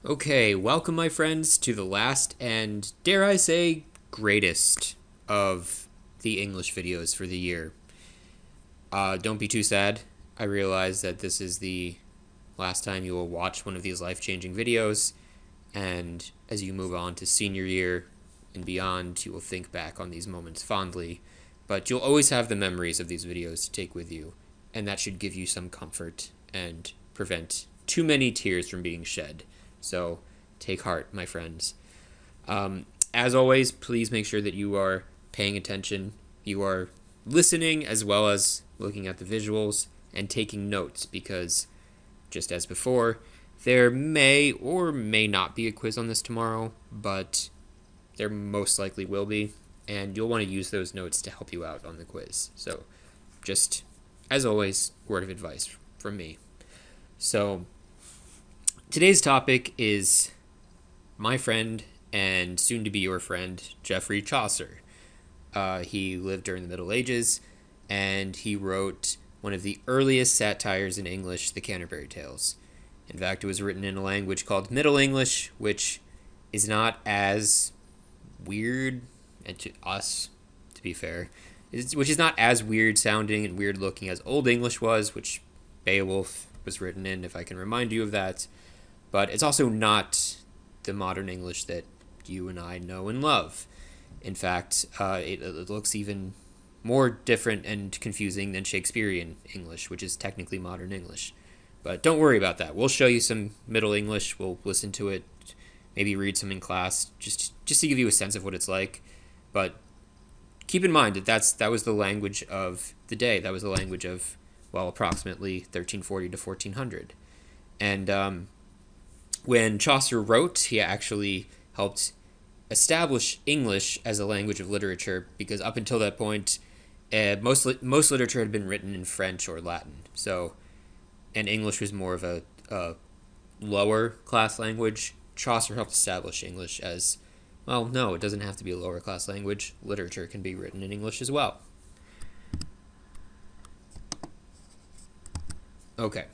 Okay, welcome, my friends, to the last and, dare I say, greatest of the English videos for the year. Don't be too sad. I realize that this is the last time you will watch one of these life-changing videos, and as you move on to senior year and beyond, you will think back on these moments fondly, but you'll always have the memories of these videos to take with you, and that should give you some comfort and prevent too many tears from being shed. So take heart, my friends. As always, please make sure that you are paying attention. You are listening as well as looking at the visuals and taking notes because, just as before, there may or may not be a quiz on this tomorrow, but there most likely will be, and you'll want to use those notes to help you out on the quiz. So just, as always, word of advice from me. So today's topic is my friend and soon-to-be your friend, Geoffrey Chaucer. He lived during the Middle Ages, and he wrote one of the earliest satires in English, the Canterbury Tales. In fact, it was written in a language called Middle English, which is not as weird, and to us, to be fair, which is not as weird sounding and weird looking as Old English was, which Beowulf was written in, if I can remind you of that. But it's also not the modern English that you and I know and love. In fact, it looks even more different and confusing than Shakespearean English, which is technically modern English. But don't worry about that. We'll show you some Middle English. We'll listen to it, maybe read some in class, just to give you a sense of what it's like. But keep in mind that that was the language of the day. That was the language of, well, approximately 1340 to 1400. And when Chaucer wrote, he actually helped establish English as a language of literature, because up until that point, most literature had been written in French or Latin. So, and English was more of a lower class language. Chaucer helped establish English as, well, no, it doesn't have to be a lower class language. Literature can be written in English as well. Okay.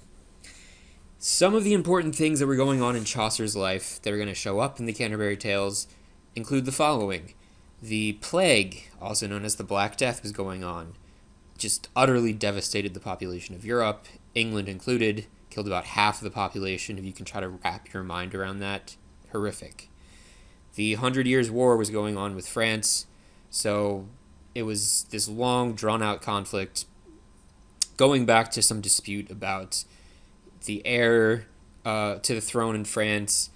Some of the important things that were going on in Chaucer's life that are going to show up in the Canterbury Tales include the following. The plague, also known as the Black Death, was going on. Just utterly devastated the population of Europe, England included, killed about half of the population, if you can try to wrap your mind around that. Horrific. The 100 Years' War was going on with France, so it was this long, drawn-out conflict going back to some dispute about the heir to the throne in France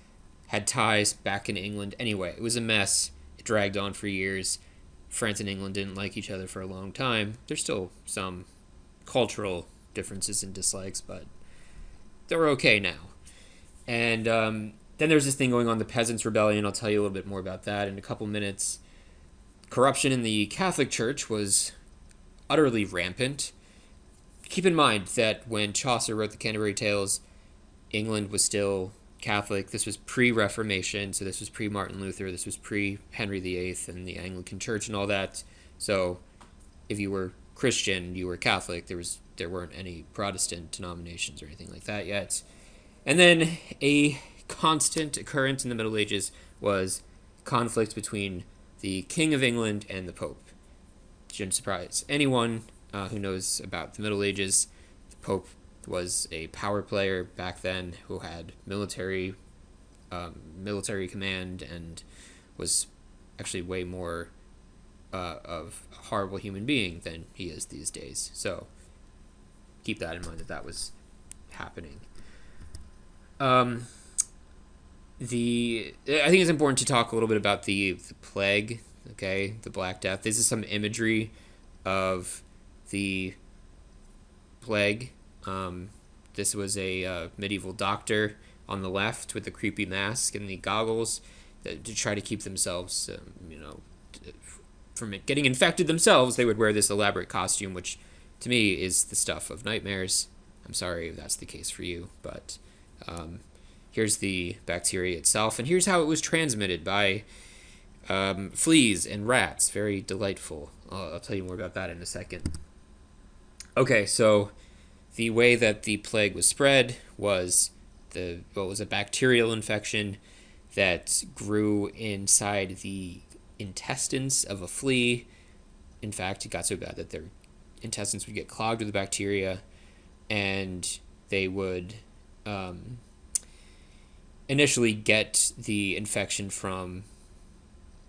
had ties back in England. Anyway, it was a mess. It dragged on for years. France and England didn't like each other for a long time. There's still some cultural differences and dislikes, but they're okay now. And then there's this thing going on, the Peasants' Rebellion. I'll tell you a little bit more about that in a couple minutes. Corruption in the Catholic Church was utterly rampant. Keep in mind that when Chaucer wrote the Canterbury Tales, England was still Catholic. This was pre-Reformation, so this was pre-Martin Luther, this was pre-Henry VIII and the Anglican Church and all that. So if you were Christian, you were Catholic. There weren't any Protestant denominations or anything like that yet. And then a constant occurrence in the Middle Ages was conflict between the King of England and the Pope. Shouldn't surprise anyone who knows about the Middle Ages. The Pope was a power player back then who had military command and was actually way more of a horrible human being than he is these days. So keep that in mind that was happening. I think it's important to talk a little bit about the plague, okay, the Black Death. This is some imagery of the plague. This was a medieval doctor on the left with the creepy mask and the goggles to try to keep themselves, from it getting infected themselves. They would wear this elaborate costume, which to me is the stuff of nightmares. I'm sorry if that's the case for you, but here's the bacteria itself, and here's how it was transmitted by fleas and rats. Very delightful. I'll tell you more about that in a second. Okay, so the way that the plague was spread was what was a bacterial infection that grew inside the intestines of a flea. In fact, it got so bad that their intestines would get clogged with bacteria, and they would initially get the infection from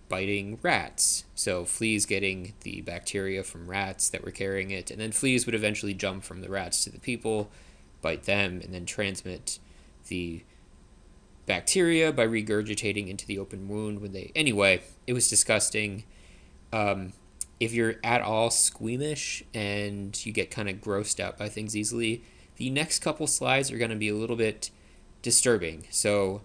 biting rats. So fleas getting the bacteria from rats that were carrying it, and then fleas would eventually jump from the rats to the people, bite them, and then transmit the bacteria by regurgitating into the open wound when they... Anyway, it was disgusting. If you're at all squeamish and you get kind of grossed out by things easily, the next couple slides are going to be a little bit disturbing. So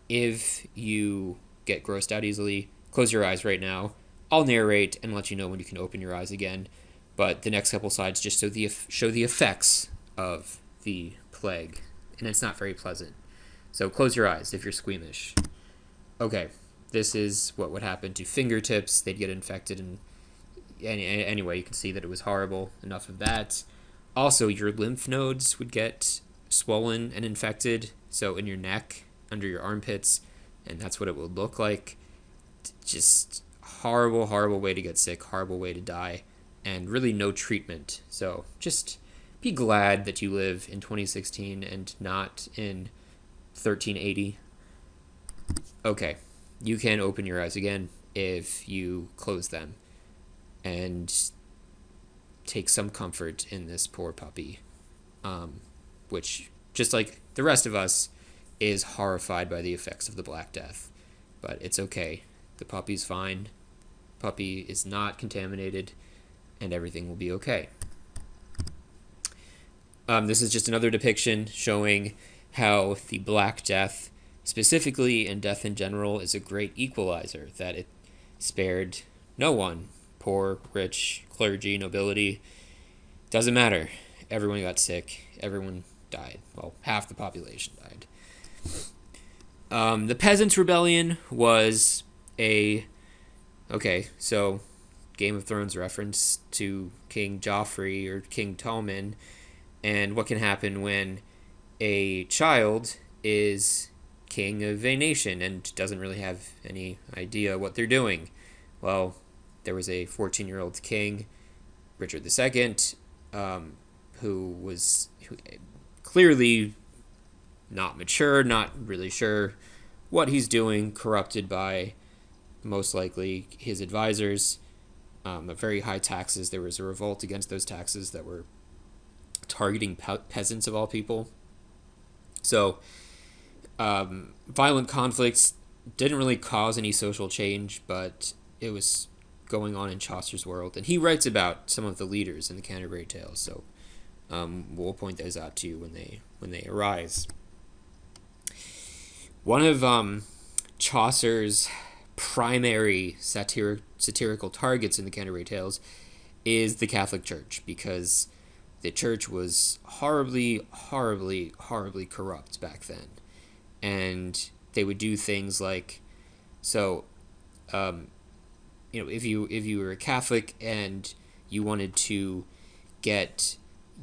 if you get grossed out easily, close your eyes right now. I'll narrate and let you know when you can open your eyes again. But the next couple slides just show the effects of the plague, and it's not very pleasant. So close your eyes if you're squeamish. Okay, this is what would happen to fingertips. They'd get infected, and anyway, you can see that it was horrible. Enough of that. Also, your lymph nodes would get swollen and infected, so in your neck, under your armpits, and that's what it would look like. Just horrible, horrible way to get sick, horrible way to die, and really no treatment. So just be glad that you live in 2016 and not in 1380. Okay, you can open your eyes again if you close them, and take some comfort in this poor puppy, which, just like the rest of us, is horrified by the effects of the Black Death. But it's okay. The puppy's fine. Puppy is not contaminated, and everything will be okay. This is just another depiction showing how the Black Death, specifically, and death in general, is a great equalizer, that it spared no one. Poor, rich, clergy, nobility, doesn't matter. Everyone got sick. Everyone died. Well, half the population died. The Peasants' Rebellion was a... Okay, so Game of Thrones reference to King Joffrey or King Tommen, and what can happen when a child is king of a nation and doesn't really have any idea what they're doing. Well, there was a 14-year-old king, Richard II, who was clearly not mature, not really sure what he's doing, corrupted by most likely his advisors. Very high taxes. There was a revolt against those taxes that were targeting peasants of all people. So violent conflicts didn't really cause any social change, but it was going on in Chaucer's world, and he writes about some of the leaders in the Canterbury Tales. So we'll point those out to you when they arise. One of Chaucer's primary satirical targets in the Canterbury Tales is the Catholic Church, because the church was horribly, horribly, horribly corrupt back then. And they would do things like, so, if you were a Catholic and you wanted to get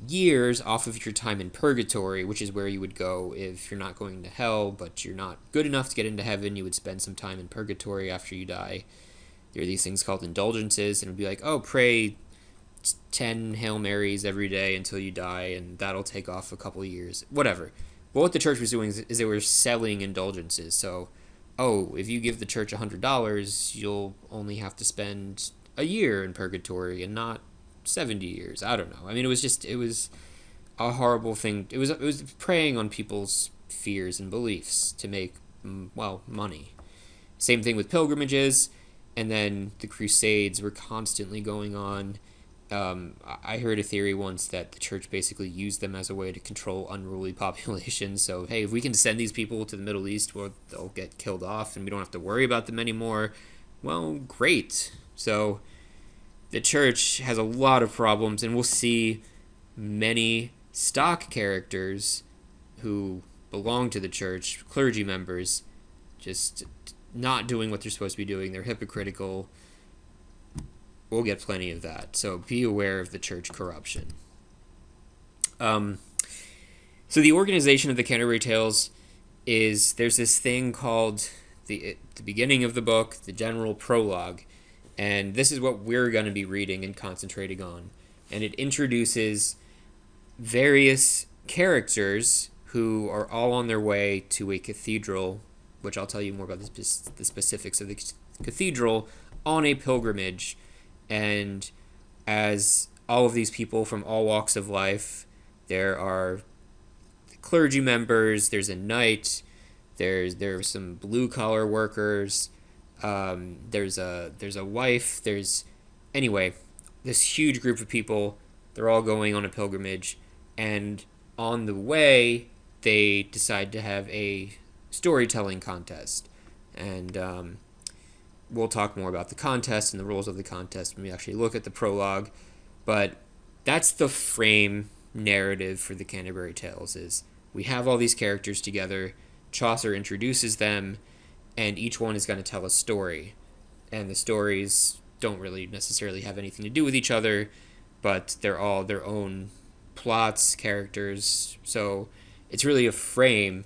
years off of your time in purgatory, which is where you would go if you're not going to hell, but you're not good enough to get into heaven, you would spend some time in purgatory after you die. There are these things called indulgences, and it would be like, oh, pray 10 Hail Marys every day until you die, and that'll take off a couple of years, whatever. But what the church was doing is they were selling indulgences. So, oh, if you give the church $100, you'll only have to spend a year in purgatory and not 70 years. I don't know. I mean, it was a horrible thing. It was preying on people's fears and beliefs to make, money. Same thing with pilgrimages, and then the Crusades were constantly going on. I heard a theory once that the church basically used them as a way to control unruly populations. So, hey, if we can send these people to the Middle East where they'll get killed off and we don't have to worry about them anymore, well, great. So the church has a lot of problems, and we'll see many stock characters who belong to the church, clergy members, just not doing what they're supposed to be doing. They're hypocritical. We'll get plenty of that. So be aware of the church corruption. So the organization of the Canterbury Tales is there's this thing called the beginning of the book, the general prologue, and this is what we're going to be reading and concentrating on. And it introduces various characters who are all on their way to a cathedral, which I'll tell you more about the specifics of the cathedral, on a pilgrimage. And as all of these people from all walks of life, there are clergy members, there's a knight, there's some blue collar workers, there's a wife, anyway, this huge group of people. They're all going on a pilgrimage, and on the way they decide to have a storytelling contest, and we'll talk more about the contest and the rules of the contest when we actually look at the prologue. But that's the frame narrative for the Canterbury Tales. Is we have all these characters together, Chaucer introduces them, and each one is going to tell a story. And the stories don't really necessarily have anything to do with each other, but they're all their own plots, characters. So it's really a frame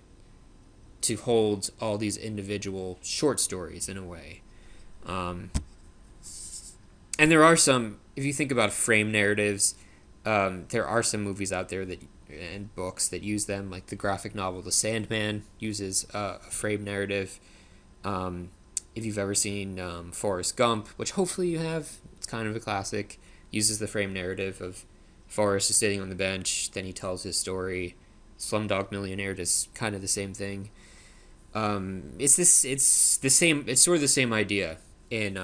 to hold all these individual short stories in a way. And there are some, if you think about frame narratives, there are some movies out there and books that use them, like the graphic novel The Sandman uses a frame narrative. If you've ever seen Forrest Gump, which hopefully you have, it's kind of a classic, uses the frame narrative of Forrest is sitting on the bench, then he tells his story. Slumdog Millionaire does kind of the same thing. It's the same. It's sort of the same idea in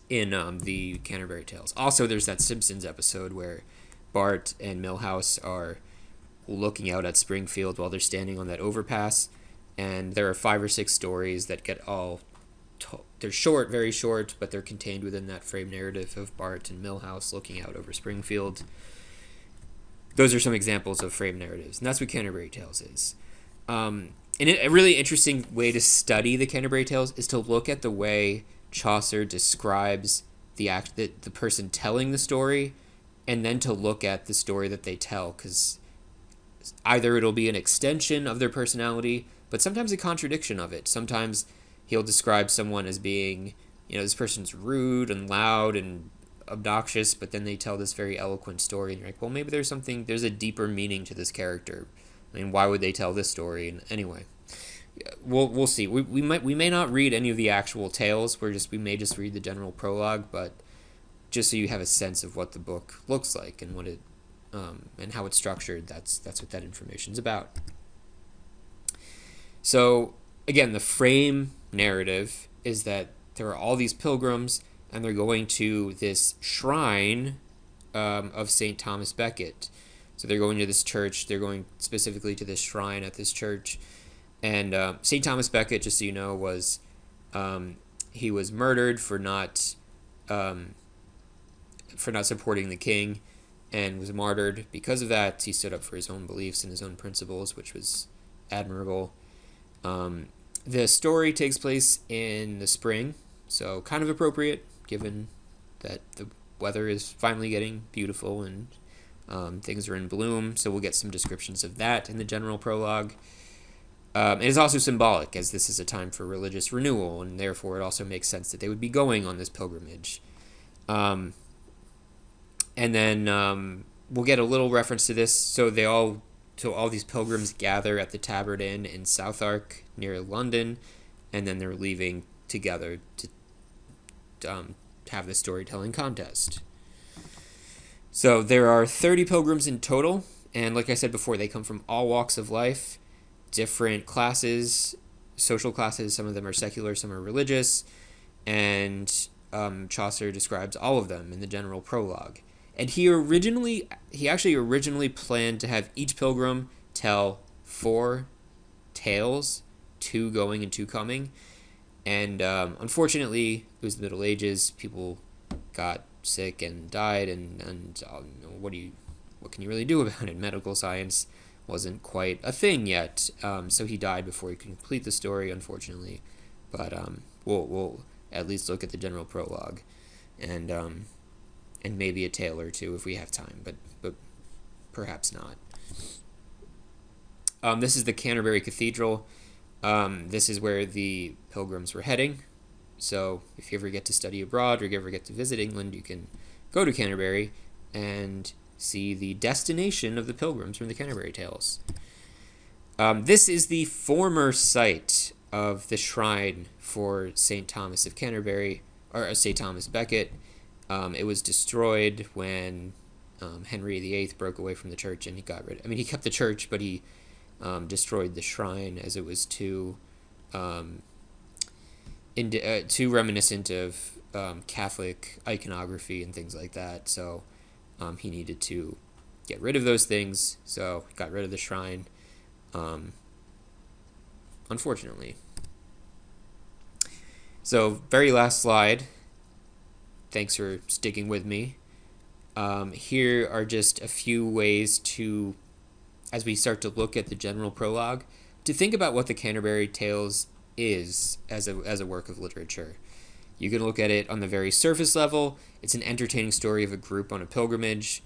the Canterbury Tales. Also, there's that Simpsons episode where Bart and Milhouse are looking out at Springfield while they're standing on that overpass, and there are 5 or 6 stories that get all they're short, very short, but they're contained within that frame narrative of Bart and Milhouse looking out over Springfield. Those are some examples of frame narratives, and that's what Canterbury Tales is. And a really interesting way to study the Canterbury Tales is to look at the way Chaucer describes the person telling the story, and then to look at the story that they tell, because either it'll be an extension of their personality, but sometimes a contradiction of it. Sometimes he'll describe someone as being, this person's rude and loud and obnoxious, but then they tell this very eloquent story, and you're like, well, maybe there's a deeper meaning to this character. I mean, why would they tell this story? And anyway, we'll see. We may not read any of the actual tales. We may just read the general prologue, but just so you have a sense of what the book looks like and what it and how it's structured. That's what that information's about. So again, the frame narrative is that there are all these pilgrims, and they're going to this shrine of St. Thomas Becket. So they're going to this church. They're going specifically to this shrine at this church. And St. Thomas Becket, just so you know, was he was murdered for not supporting the king, and was martyred because of that. He stood up for his own beliefs and his own principles, which was admirable. The story takes place in the spring, so kind of appropriate given that the weather is finally getting beautiful and things are in bloom. So we'll get some descriptions of that in the general prologue. It is also symbolic, as this is a time for religious renewal, and therefore it also makes sense that they would be going on this pilgrimage. And then we'll get a little reference to this. So all these pilgrims gather at the Tabard Inn in Southwark near London, and then they're leaving together to have the storytelling contest. So there are 30 pilgrims in total, and like I said before, they come from all walks of life, different classes, social classes. Some of them are secular, some are religious, and Chaucer describes all of them in the general prologue. And he actually originally planned to have each pilgrim tell 4 tales, 2 going and 2 coming. And unfortunately, it was the Middle Ages. People got sick and died, and what can you really do about it? Medical science wasn't quite a thing yet. So he died before he could complete the story, unfortunately. But we'll at least look at the general prologue, and maybe a tale or 2 if we have time, but perhaps not. This is the Canterbury Cathedral. This is where the pilgrims were heading. So if you ever get to study abroad or you ever get to visit England, you can go to Canterbury and see the destination of the pilgrims from the Canterbury Tales. This is the former site of the shrine for St. Thomas of Canterbury, or St. Thomas Becket. It was destroyed when Henry VIII broke away from the church, and he got rid. I mean, he kept the church, but he destroyed the shrine as it was too reminiscent of Catholic iconography and things like that. So he needed to get rid of those things. So he got rid of the shrine. Unfortunately. So very last slide. Thanks for sticking with me. Here are just a few ways to, as we start to look at the general prologue, to think about what the Canterbury Tales is as a work of literature. You can look at it on the very surface level. It's an entertaining story of a group on a pilgrimage.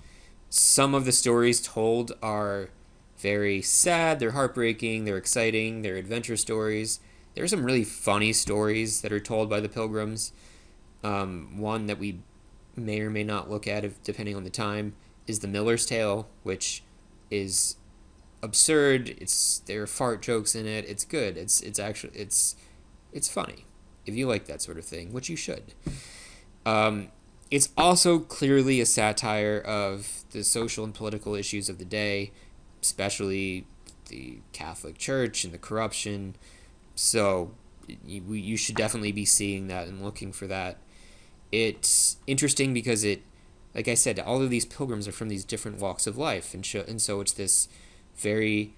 Some of the stories told are very sad, they're heartbreaking, they're exciting, they're adventure stories. There are some really funny stories that are told by the pilgrims. One that we may or may not look at, depending on the time, is The Miller's Tale, which is absurd. There are fart jokes in it. It's good. It's funny if you like that sort of thing, which you should. It's also clearly a satire of the social and political issues of the day, especially the Catholic Church and the corruption. So you should definitely be seeing that and looking for that. It's interesting because like I said, all of these pilgrims are from these different walks of life, and so it's this very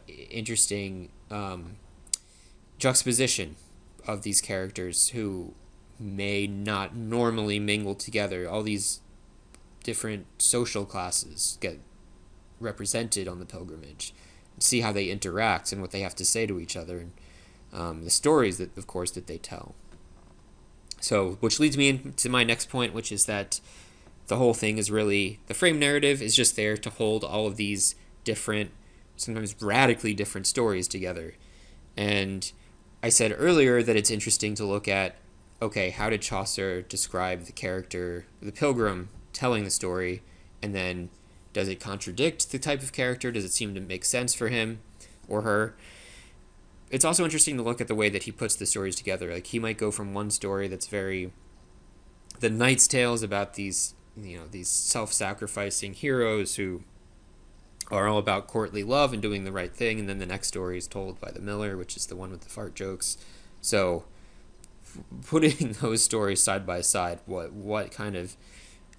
interesting juxtaposition of these characters who may not normally mingle together. All these different social classes get represented on the pilgrimage. See how they interact and what they have to say to each other, and the stories that, of course, that they tell. So, which leads me into my next point, which is that the whole thing is really, the frame narrative is just there to hold all of these different, sometimes radically different stories together. And I said earlier that it's interesting to look at, okay, how did Chaucer describe the character, the pilgrim, telling the story, and then does it contradict the type of character? Does it seem to make sense for him or her? It's also interesting to look at the way that he puts the stories together. Like, he might go from one story that's very, the Knight's Tales about these self-sacrificing heroes who are all about courtly love and doing the right thing, and then the next story is told by the Miller, which is the one with the fart jokes. So putting those stories side by side, what kind of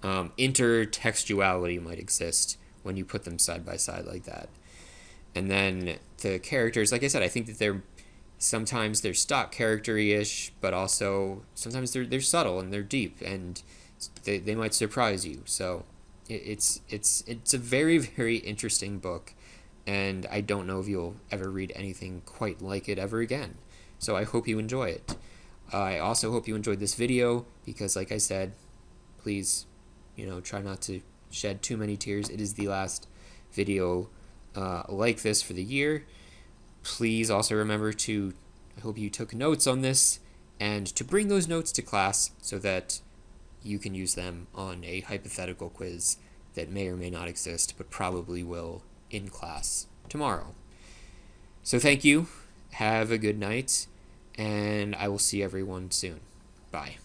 intertextuality might exist when you put them side by side like that. And then the characters, like I said, I think that sometimes they're stock character-ish, but also sometimes they're subtle and they're deep, and they might surprise you. So it's a very, very interesting book, and I don't know if you'll ever read anything quite like it ever again. So I hope you enjoy it. I also hope you enjoyed this video, because like I said, please, try not to shed too many tears. It is the last video like this for the year. Please also remember I hope you took notes on this, and to bring those notes to class so that you can use them on a hypothetical quiz that may or may not exist, but probably will in class tomorrow. So thank you, have a good night, and I will see everyone soon. Bye.